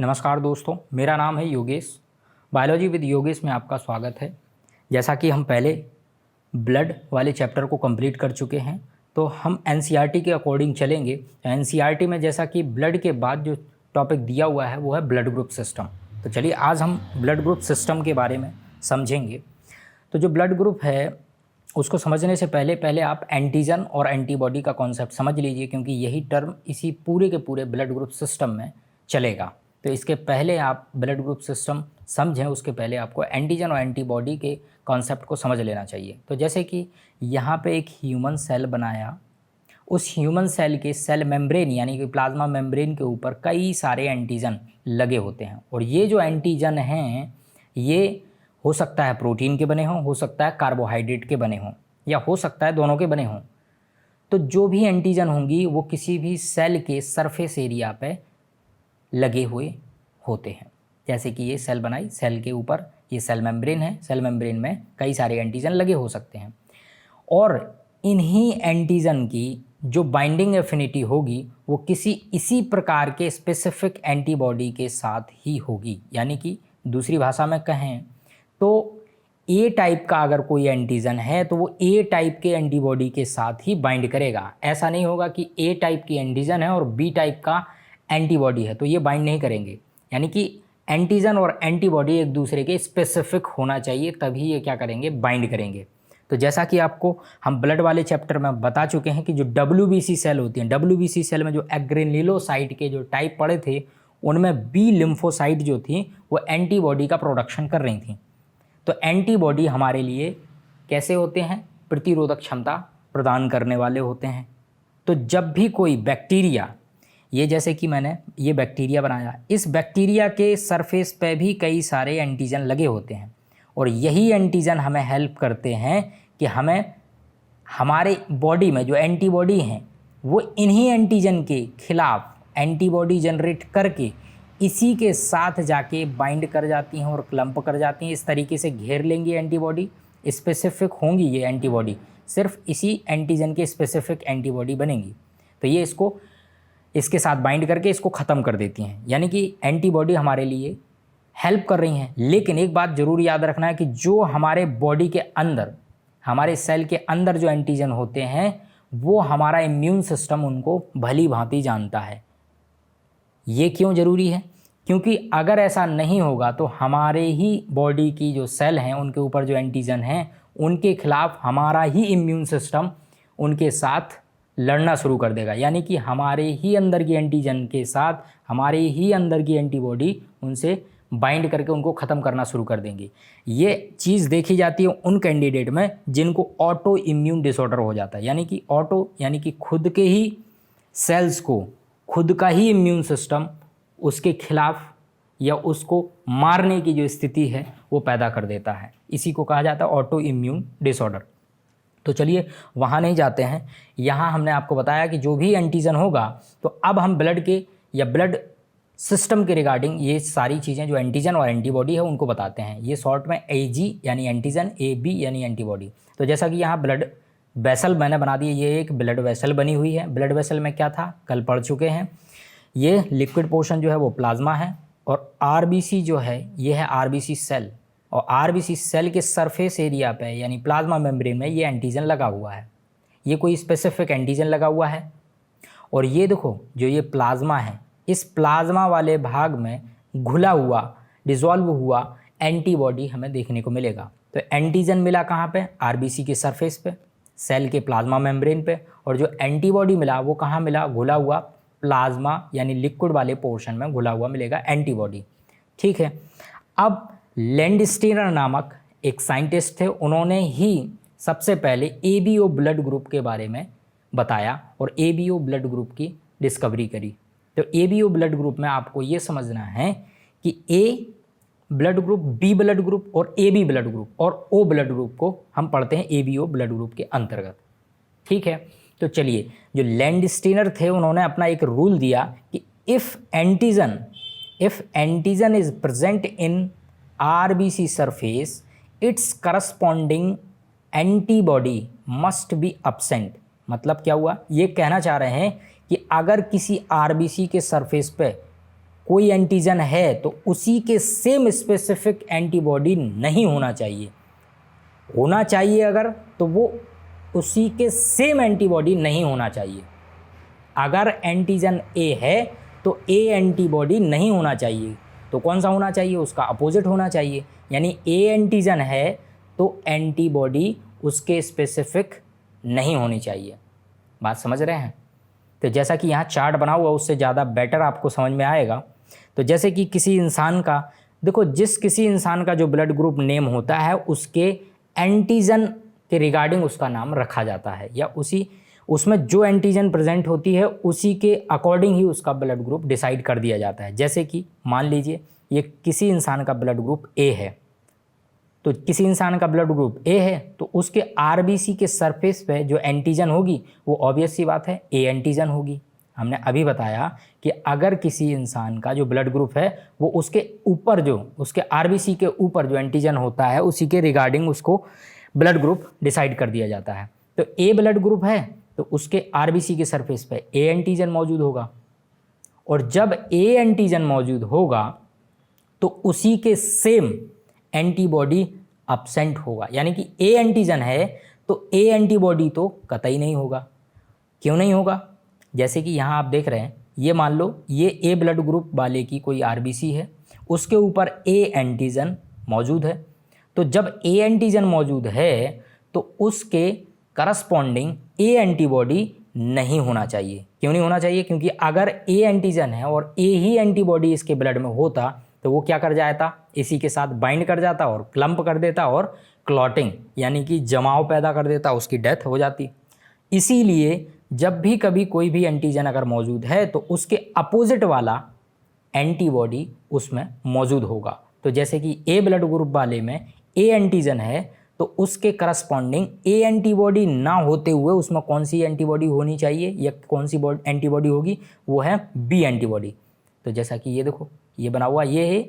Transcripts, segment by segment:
नमस्कार दोस्तों, मेरा नाम है योगेश। बायोलॉजी विद योगेश में आपका स्वागत है। जैसा कि हम पहले ब्लड वाले चैप्टर को कंप्लीट कर चुके हैं, तो हम एनसीईआरटी के अकॉर्डिंग चलेंगे। एनसीईआरटी में जैसा कि ब्लड के बाद जो टॉपिक दिया हुआ है वो है ब्लड ग्रुप सिस्टम। तो चलिए आज हम ब्लड ग्रुप सिस्टम के बारे में समझेंगे। तो जो ब्लड ग्रुप है उसको समझने से पहले आप एंटीजन और एंटीबॉडी का कॉन्सेप्ट समझ लीजिए, क्योंकि यही टर्म इसी पूरे के पूरे ब्लड ग्रुप सिस्टम में चलेगा। तो इसके पहले आप ब्लड ग्रुप सिस्टम समझें, उसके पहले आपको एंटीजन और एंटीबॉडी के कॉन्सेप्ट को समझ लेना चाहिए। तो जैसे कि यहाँ पे एक ह्यूमन सेल बनाया, उस ह्यूमन सेल के सेल मेम्ब्रेन यानी कि प्लाज्मा मेम्ब्रेन के ऊपर कई सारे एंटीजन लगे होते हैं। और ये जो एंटीजन हैं ये हो सकता है प्रोटीन के बने हों, हो सकता है कार्बोहाइड्रेट के बने हों, या हो सकता है दोनों के बने हों। तो जो भी एंटीजन होंगी वो किसी भी सेल के सरफेस एरिया पे लगे हुए होते हैं। जैसे कि ये सेल बनाई, सेल के ऊपर ये सेल मेम्ब्रेन है, सेल मेम्ब्रेन में कई सारे एंटीजन लगे हो सकते हैं। और इन्हीं एंटीजन की जो बाइंडिंग एफिनिटी होगी वो किसी इसी प्रकार के स्पेसिफिक एंटीबॉडी के साथ ही होगी। यानी कि दूसरी भाषा में कहें तो ए टाइप का अगर कोई एंटीजन है तो वो ए टाइप के एंटीबॉडी के साथ ही बाइंड करेगा। ऐसा नहीं होगा कि ए टाइप की एंटीजन है और बी टाइप का एंटीबॉडी है तो ये बाइंड नहीं करेंगे। यानी कि एंटीजन और एंटीबॉडी एक दूसरे के स्पेसिफिक होना चाहिए, तभी ये क्या करेंगे, बाइंड करेंगे। तो जैसा कि आपको हम ब्लड वाले चैप्टर में बता चुके हैं कि जो WBC सेल होती हैं, WBC सेल में जो एग्रेन्युलोसाइट के जो टाइप पड़े थे उनमें बी लिम्फोसाइट जो थी वो एंटीबॉडी का प्रोडक्शन कर रही थी। तो एंटीबॉडी हमारे लिए कैसे होते हैं, प्रतिरोधक क्षमता प्रदान करने वाले होते हैं। तो जब भी कोई बैक्टीरिया, ये जैसे कि मैंने ये बैक्टीरिया बनाया, इस बैक्टीरिया के सरफेस पे भी कई सारे एंटीजन लगे होते हैं और यही एंटीजन हमें हेल्प करते हैं कि हमें हमारे बॉडी में जो एंटीबॉडी हैं वो इन्हीं एंटीजन के खिलाफ एंटीबॉडी जनरेट करके इसी के साथ जाके बाइंड कर जाती हैं और क्लम्प कर जाती हैं। इस तरीके से घेर लेंगी एंटीबॉडी, स्पेसिफिक होंगी ये एंटीबॉडी, सिर्फ इसी एंटीजन के स्पेसिफिक एंटीबॉडी बनेंगी। तो ये इसके साथ बाइंड करके इसको ख़त्म कर देती हैं। यानी कि एंटीबॉडी हमारे लिए हेल्प कर रही हैं। लेकिन एक बात ज़रूर याद रखना है कि जो हमारे बॉडी के अंदर, हमारे सेल के अंदर जो एंटीजन होते हैं वो हमारा इम्यून सिस्टम उनको भली भांति जानता है। ये क्यों ज़रूरी है? क्योंकि अगर ऐसा नहीं होगा तो हमारे ही बॉडी की जो सेल हैं उनके ऊपर जो एंटीजन हैं उनके खिलाफ हमारा ही इम्यून सिस्टम उनके साथ लड़ना शुरू कर देगा। यानी कि हमारे ही अंदर की एंटीजन के साथ हमारे ही अंदर की एंटीबॉडी उनसे बाइंड करके उनको ख़त्म करना शुरू कर देंगे। ये चीज़ देखी जाती है उन कैंडिडेट में जिनको ऑटो इम्यून डिसऑर्डर हो जाता है। यानी कि ऑटो यानी कि खुद के ही सेल्स को खुद का ही इम्यून सिस्टम उसके खिलाफ या उसको मारने की जो स्थिति है वो पैदा कर देता है। इसी को कहा जाता है ऑटो इम्यून डिसऑर्डर। तो चलिए वहाँ नहीं जाते हैं। यहाँ हमने आपको बताया कि जो भी एंटीजन होगा, तो अब हम ब्लड के या ब्लड सिस्टम के रिगार्डिंग ये सारी चीज़ें जो एंटीजन और एंटीबॉडी है उनको बताते हैं। ये शॉर्ट में AG यानी एंटीजन, AB यानी एंटीबॉडी। तो जैसा कि यहाँ ब्लड वेसल मैंने बना दिया, ये एक ब्लड वेसल बनी हुई है। ब्लड वेसल में क्या था कल पढ़ चुके हैं। ये लिक्विड पोर्शन जो है वो प्लाज्मा है और RBC जो है ये है RBC सेल। और RBC सेल के सरफेस एरिया पे यानी प्लाज्मा मेम्ब्रेन में ये एंटीजन लगा हुआ है। ये कोई स्पेसिफिक एंटीजन लगा हुआ है। और ये देखो जो ये प्लाज्मा है, इस प्लाज्मा वाले भाग में घुला हुआ, डिज़ोल्व हुआ एंटीबॉडी हमें देखने को मिलेगा। तो एंटीजन मिला कहाँ पे, RBC के सरफेस पे, सेल के प्लाज्मा मेम्ब्रेन पे। और जो एंटीबॉडी मिला वो कहाँ मिला, घुला हुआ प्लाज्मा यानी लिक्विड वाले पोर्शन में घुला हुआ मिलेगा एंटीबॉडी। ठीक है। अब लैंडस्टीनर नामक एक साइंटिस्ट थे, उन्होंने ही सबसे पहले ABO ब्लड ग्रुप के बारे में बताया और ABO ब्लड ग्रुप की डिस्कवरी करी। तो ABO ब्लड ग्रुप में आपको ये समझना है कि A blood group, B blood group और AB ब्लड ग्रुप और O ब्लड ग्रुप को हम पढ़ते हैं ABO ब्लड ग्रुप के अंतर्गत। ठीक है। तो चलिए, जो लैंडस्टीनर थे उन्होंने अपना एक रूल दिया कि if antigen is present in RBC surface, its corresponding antibody must be absent। मतलब क्या हुआ, ये कहना चाह रहे हैं कि अगर किसी RBC के सरफेस पे कोई एंटीजन है तो उसी के सेम स्पेसिफिक एंटीबॉडी नहीं होना चाहिए। होना चाहिए अगर, तो वो उसी के सेम एंटीबॉडी नहीं होना चाहिए। अगर एंटीजन ए है तो ए एंटीबॉडी नहीं होना चाहिए, तो कौन सा होना चाहिए? उसका अपोजिट होना चाहिए। यानी ए एंटीजन है तो एंटीबॉडी उसके स्पेसिफिक नहीं होनी चाहिए। बात समझ रहे हैं? तो जैसा कि यहाँ चार्ट बना हुआ उससे ज़्यादा बेटर आपको समझ में आएगा। तो जैसे कि किसी इंसान का, देखो जिस किसी इंसान का जो ब्लड ग्रुप नेम होता है उसके एंटीजन के रिगार्डिंग उसका नाम रखा जाता है, या उसमें जो एंटीजन प्रेजेंट होती है उसी के अकॉर्डिंग ही उसका ब्लड ग्रुप डिसाइड कर दिया जाता है। जैसे कि मान लीजिए ये किसी इंसान का ब्लड ग्रुप ए है, तो किसी इंसान का ब्लड ग्रुप ए है तो उसके आरबीसी के सरफेस पे जो एंटीजन होगी वो ऑब्वियस सी बात है ए एंटीजन होगी। हमने अभी बताया कि अगर किसी इंसान का जो ब्लड ग्रुप है वो उसके ऊपर जो उसके आरबीसी के ऊपर जो एंटीजन होता है उसी के रिगार्डिंग उसको ब्लड ग्रुप डिसाइड कर दिया जाता है। तो ए ब्लड ग्रुप है तो उसके आरबीसी के सरफेस पे ए एंटीजन मौजूद होगा, और जब ए एंटीजन मौजूद होगा तो उसी के सेम एंटीबॉडी अब्सेंट होगा। यानी कि ए एंटीजन है तो ए एंटीबॉडी तो कतई नहीं होगा। क्यों नहीं होगा? जैसे कि यहाँ आप देख रहे हैं, ये मान लो ये ए ब्लड ग्रुप वाले की कोई आरबीसी है, उसके ऊपर ए एंटीजन मौजूद है। तो जब ए एंटीजन मौजूद है तो उसके करस्पॉन्डिंग ए एंटीबॉडी नहीं होना चाहिए। क्यों नहीं होना चाहिए? क्योंकि अगर ए एंटीजन है और ए ही एंटीबॉडी इसके ब्लड में होता तो वो क्या कर जाता? इसी के साथ बाइंड कर जाता और क्लम्प कर देता और क्लॉटिंग यानी कि जमाव पैदा कर देता, उसकी डेथ हो जाती। इसीलिए जब भी कभी कोई भी एंटीजन अगर मौजूद है तो उसके अपोजिट वाला एंटीबॉडी उसमें मौजूद होगा। तो जैसे कि ए ब्लड ग्रुप वाले में ए एंटीजन है तो उसके करस्पॉन्डिंग ए एंटीबॉडी ना होते हुए उसमें कौन सी एंटीबॉडी होनी चाहिए या कौन सी एंटीबॉडी होगी? वो है बी एंटीबॉडी। तो जैसा कि ये देखो ये बना हुआ, ये है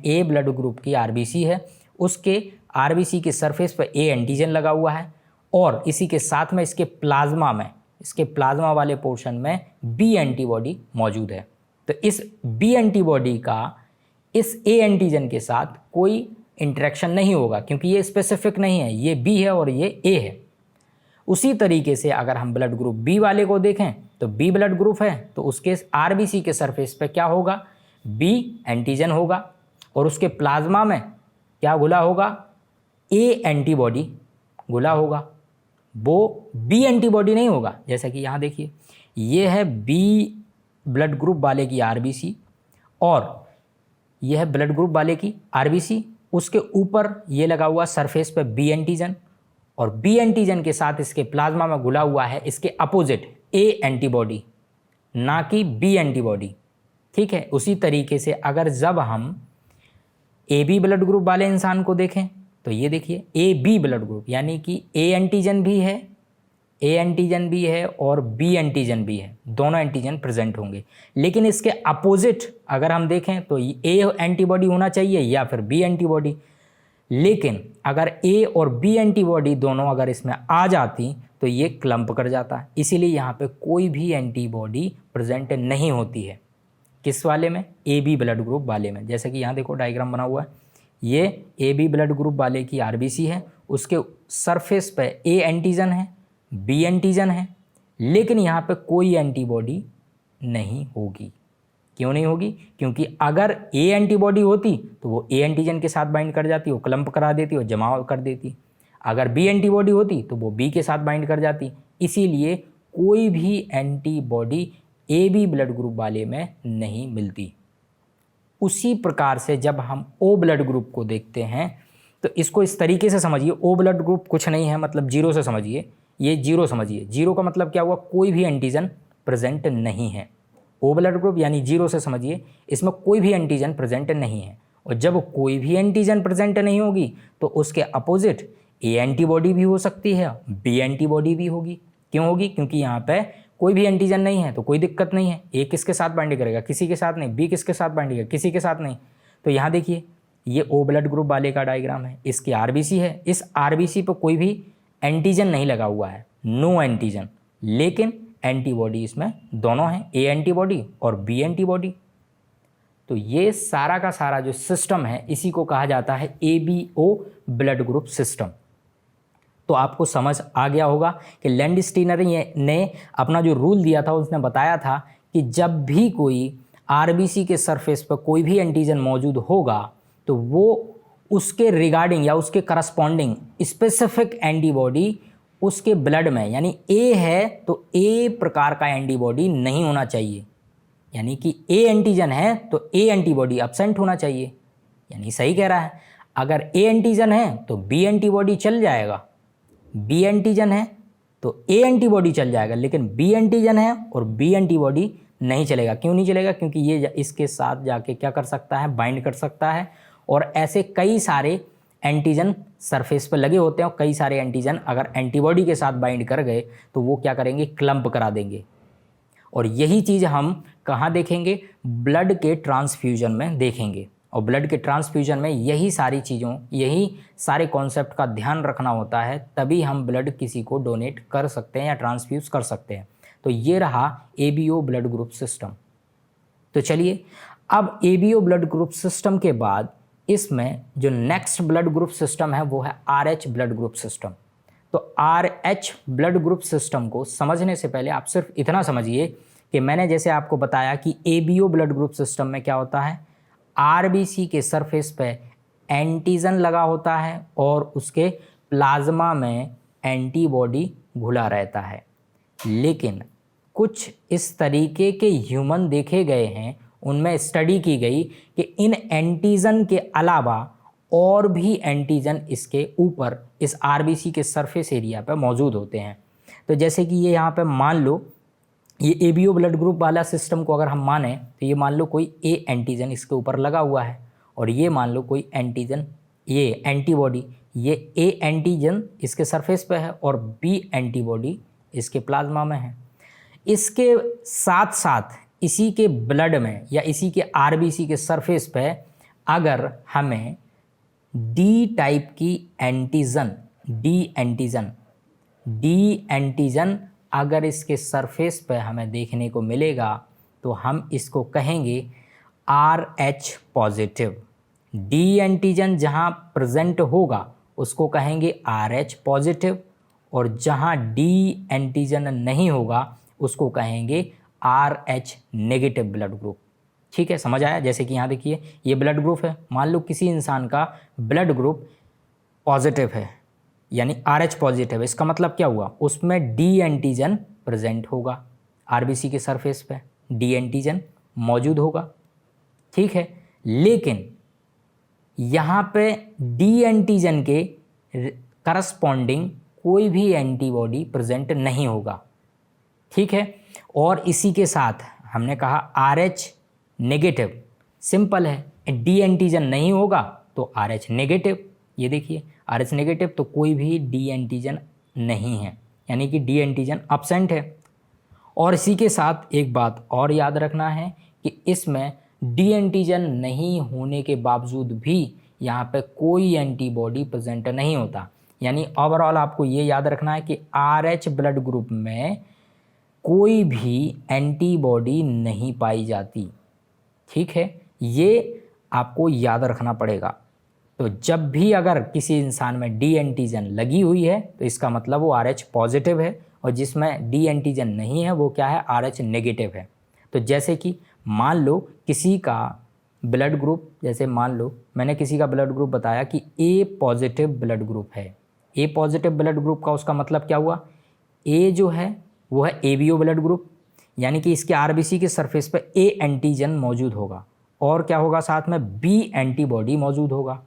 ए ब्लड ग्रुप की आरबीसी है, उसके आरबीसी के सरफेस पर ए एंटीजन लगा हुआ है और इसी के साथ में इसके प्लाज्मा वाले पोर्शन में बी एंटीबॉडी मौजूद है। तो इस बी एंटीबॉडी का इस ए एंटीजन के साथ कोई इंटरेक्शन नहीं होगा क्योंकि ये स्पेसिफिक नहीं है, ये बी है और ये ए है। उसी तरीके से अगर हम ब्लड ग्रुप बी वाले को देखें तो बी ब्लड ग्रुप है तो उसके आरबीसी के सरफेस पे क्या होगा? बी एंटीजन होगा और उसके प्लाज्मा में क्या घुला होगा? ए एंटीबॉडी घुला होगा। वो बी एंटीबॉडी नहीं होगा। जैसा कि यहाँ देखिए ये है बी ब्लड ग्रुप वाले की आरबीसी और यह है ब्लड ग्रुप वाले की आरबीसी, उसके ऊपर ये लगा हुआ सरफेस पे बी एंटीजन और बी एंटीजन के साथ इसके प्लाज्मा में घुला हुआ है इसके अपोजिट ए एंटीबॉडी, ना कि बी एंटीबॉडी। ठीक है। उसी तरीके से अगर जब हम ए बी ब्लड ग्रुप वाले इंसान को देखें तो ये देखिए ए बी ब्लड ग्रुप यानी कि ए एंटीजन भी है और बी एंटीजन भी है, दोनों एंटीजन प्रेजेंट होंगे। लेकिन इसके अपोजिट अगर हम देखें तो ए एंटीबॉडी होना चाहिए या फिर बी एंटीबॉडी। लेकिन अगर ए और बी एंटीबॉडी दोनों अगर इसमें आ जाती तो ये क्लम्प कर जाता है। इसीलिए यहाँ पे कोई भी एंटीबॉडी प्रेजेंट नहीं होती है। किस वाले में? ए बी ब्लड ग्रुप वाले में। जैसे कि यहाँ देखो डायग्राम बना हुआ है, ये ए बी ब्लड ग्रुप वाले की आरबीसी है, उसके सरफेस पे ए एंटीजन है, बी एंटीजन है, लेकिन यहाँ पे कोई एंटीबॉडी नहीं होगी। क्यों नहीं होगी? क्योंकि अगर ए एंटीबॉडी होती तो वो ए एंटीजन के साथ बाइंड कर जाती, वो क्लम्प करा देती और जमा कर देती। अगर बी एंटीबॉडी होती तो वो बी के साथ बाइंड कर जाती। इसीलिए कोई भी antibody A B blood group वाले में नहीं मिलती। उसी प्रकार से जब हम ओ ब्लड ग्रुप को देखते हैं तो इसको इस तरीके से समझिए, ओ ब्लड ग्रुप कुछ नहीं है, मतलब जीरो से समझिए, ये जीरो समझिए। जीरो का मतलब क्या हुआ? कोई भी एंटीजन प्रेजेंट नहीं है। ओ ब्लड ग्रुप यानी जीरो से समझिए, इसमें कोई भी एंटीजन प्रेजेंट नहीं है। और जब कोई भी एंटीजन प्रेजेंट नहीं होगी तो उसके अपोजिट ए एंटीबॉडी भी हो सकती है, बी एंटीबॉडी भी होगी। क्यों होगी? क्योंकि यहाँ पे कोई भी एंटीजन नहीं है तो कोई दिक्कत नहीं है। ए किसके साथ बाइंड करेगा? किसी के साथ नहीं। बी किसके साथ बाइंड करेगा? किसी के साथ नहीं। तो यहाँ देखिए ये ओ ब्लड ग्रुप वाले का डायग्राम है, इसकी आरबीसी है, इस आरबीसी पर कोई भी एंटीजन नहीं लगा हुआ है, नो एंटीजन, लेकिन एंटीबॉडी इसमें दोनों हैं, ए एंटीबॉडी और बी एंटीबॉडी। तो ये सारा का सारा जो सिस्टम है इसी को कहा जाता है ABO ब्लड ग्रुप सिस्टम। तो आपको समझ आ गया होगा कि लैंडस्टीनर ने अपना जो रूल दिया था उसने बताया था कि जब भी कोई RBC के सरफेस पर कोई भी एंटीजन मौजूद होगा तो वो उसके रिगार्डिंग या उसके करस्पॉन्डिंग स्पेसिफिक एंटीबॉडी उसके ब्लड में, यानी A है तो A प्रकार का एंटीबॉडी नहीं होना चाहिए, यानी कि A एंटीजन है तो A एंटीबॉडी एब्सेंट होना चाहिए। यानी सही कह रहा है, अगर A एंटीजन है तो B एंटीबॉडी चल जाएगा, B एंटीजन है तो A एंटीबॉडी चल जाएगा, लेकिन B एंटीजन है और B एंटीबॉडी नहीं चलेगा। क्यों नहीं चलेगा? क्योंकि ये इसके साथ जाके क्या कर सकता है, बाइंड कर सकता है। और ऐसे कई सारे एंटीजन सरफेस पर लगे होते हैं और कई सारे एंटीजन अगर एंटीबॉडी के साथ बाइंड कर गए तो वो क्या करेंगे, क्लम्प करा देंगे। और यही चीज़ हम कहाँ देखेंगे, ब्लड के ट्रांसफ्यूजन में देखेंगे। और ब्लड के ट्रांसफ्यूजन में यही सारी चीज़ों, यही सारे कॉन्सेप्ट का ध्यान रखना होता है, तभी हम ब्लड किसी को डोनेट कर सकते हैं या ट्रांसफ्यूज़ कर सकते हैं। तो ये रहा ABO ब्लड ग्रुप सिस्टम। तो चलिए अब ABO ब्लड ग्रुप सिस्टम के बाद इसमें जो नेक्स्ट ब्लड ग्रुप सिस्टम है वो है RH ब्लड ग्रुप सिस्टम। तो RH ब्लड ग्रुप सिस्टम को समझने से पहले आप सिर्फ इतना समझिए कि मैंने जैसे आपको बताया कि ABO ब्लड ग्रुप सिस्टम में क्या होता है, RBC के सरफेस पे एंटीजन लगा होता है और उसके प्लाज्मा में एंटीबॉडी घुला रहता है। लेकिन कुछ इस तरीके के ह्यूमन देखे गए हैं, उनमें स्टडी की गई कि इन एंटीजन के अलावा और भी एंटीजन इसके ऊपर इस RBC के सरफेस एरिया पर मौजूद होते हैं। तो जैसे कि ये यहाँ पे मान लो, ये ABO ब्लड ग्रुप वाला सिस्टम को अगर हम माने तो ये मान लो कोई A एंटीजन इसके ऊपर लगा हुआ है और ये मान लो कोई एंटीजन, ये एंटीबॉडी, ये A एंटीजन इसके सरफेस पे है और B एंटीबॉडी इसके प्लाज्मा में है। इसके साथ साथ इसी के ब्लड में या इसी के RBC के सरफेस पे अगर हमें D टाइप की एंटीजन, D एंटीजन अगर इसके सरफेस पे हमें देखने को मिलेगा तो हम इसको कहेंगे RH पॉजिटिव। D एंटीजन जहाँ प्रेजेंट होगा उसको कहेंगे RH पॉजिटिव, और जहाँ D एंटीजन नहीं होगा उसको कहेंगे RH नेगेटिव ब्लड ग्रुप। ठीक है, समझ आया? जैसे कि यहाँ देखिए ये ब्लड ग्रुप है, मान लो किसी इंसान का ब्लड ग्रुप पॉजिटिव है यानी RH पॉजिटिव है, इसका मतलब क्या हुआ, उसमें D एंटीजन प्रेजेंट होगा, RBC के सरफेस पे D एंटीजन मौजूद होगा। ठीक है, लेकिन यहाँ पे D एंटीजन के करस्पॉन्डिंग कोई भी एंटीबॉडी प्रेजेंट नहीं होगा। ठीक है, और इसी के साथ हमने कहा RH नेगेटिव, सिंपल है, D एंटीजन नहीं होगा तो RH नेगेटिव। ये देखिए RH नेगेटिव तो कोई भी D एंटीजन नहीं है, यानी कि D एंटीजन एब्सेंट है। और इसी के साथ एक बात और याद रखना है कि इसमें D एंटीजन नहीं होने के बावजूद भी यहाँ पे कोई एंटीबॉडी प्रेजेंट नहीं होता। यानी ओवरऑल आपको ये याद रखना है कि RH ब्लड ग्रुप में कोई भी एंटीबॉडी नहीं पाई जाती। ठीक है, ये आपको याद रखना पड़ेगा। तो जब भी अगर किसी इंसान में D एंटीजन लगी हुई है तो इसका मतलब वो RH पॉजिटिव है, और जिसमें D एंटीजन नहीं है वो क्या है, RH नेगेटिव है। तो जैसे कि मान लो किसी का ब्लड ग्रुप, जैसे मान लो मैंने किसी का ब्लड ग्रुप बताया कि A पॉजिटिव ब्लड ग्रुप है। A पॉजिटिव ब्लड ग्रुप का उसका मतलब क्या हुआ, A जो है वो है ABO ब्लड ग्रुप, यानी कि इसके RBC के सरफेस पर A एंटीजन मौजूद होगा और क्या होगा, साथ में B एंटीबॉडी मौजूद होगा।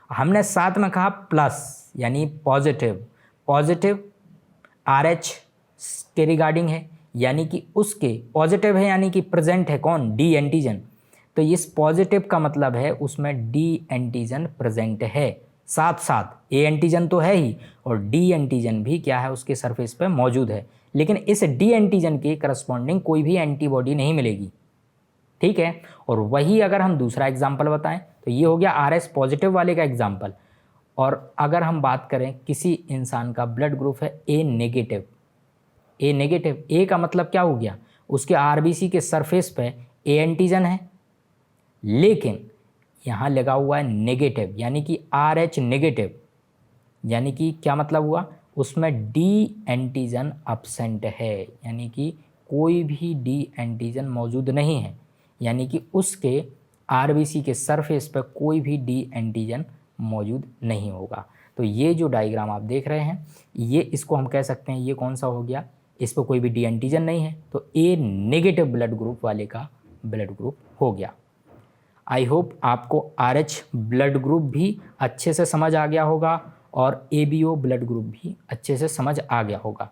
हमने साथ में कहा प्लस, यानी पॉजिटिव RH के रिगार्डिंग है, यानी कि उसके पॉजिटिव है, यानी कि प्रेजेंट है कौन, D एंटीजन। तो इस पॉजिटिव का मतलब है उसमें D एंटीजन प्रेजेंट है, साथ साथ A एंटीजन तो है ही और D एंटीजन भी क्या है उसके सरफेस पर मौजूद है, लेकिन इस D एंटीजन के करस्पॉन्डिंग कोई भी एंटीबॉडी नहीं मिलेगी। ठीक है, और वही अगर हम दूसरा एग्जाम्पल बताएं तो ये हो गया RH पॉजिटिव वाले का एग्जाम्पल। और अगर हम बात करें किसी इंसान का ब्लड ग्रुप है A नेगेटिव, A का मतलब क्या हो गया, उसके RBC के सरफेस पे A एंटीजन है, लेकिन यहाँ लगा हुआ है नेगेटिव, यानी कि RH नेगेटिव, यानी कि क्या मतलब हुआ, उसमें डी एंटीजन अब्सेंट है, यानी कि कोई भी डी एंटीजन मौजूद नहीं है, यानी कि उसके RBC के सरफेस पर कोई भी डी एंटीजन मौजूद नहीं होगा। तो ये जो डायग्राम आप देख रहे हैं, ये इसको हम कह सकते हैं ये कौन सा हो गया, इस पर कोई भी डी एंटीजन नहीं है, तो ए नेगेटिव ब्लड ग्रुप वाले का ब्लड ग्रुप हो गया। आई होप आपको RH ब्लड ग्रुप भी अच्छे से समझ आ गया होगा और ABO ब्लड ग्रुप भी अच्छे से समझ आ गया होगा।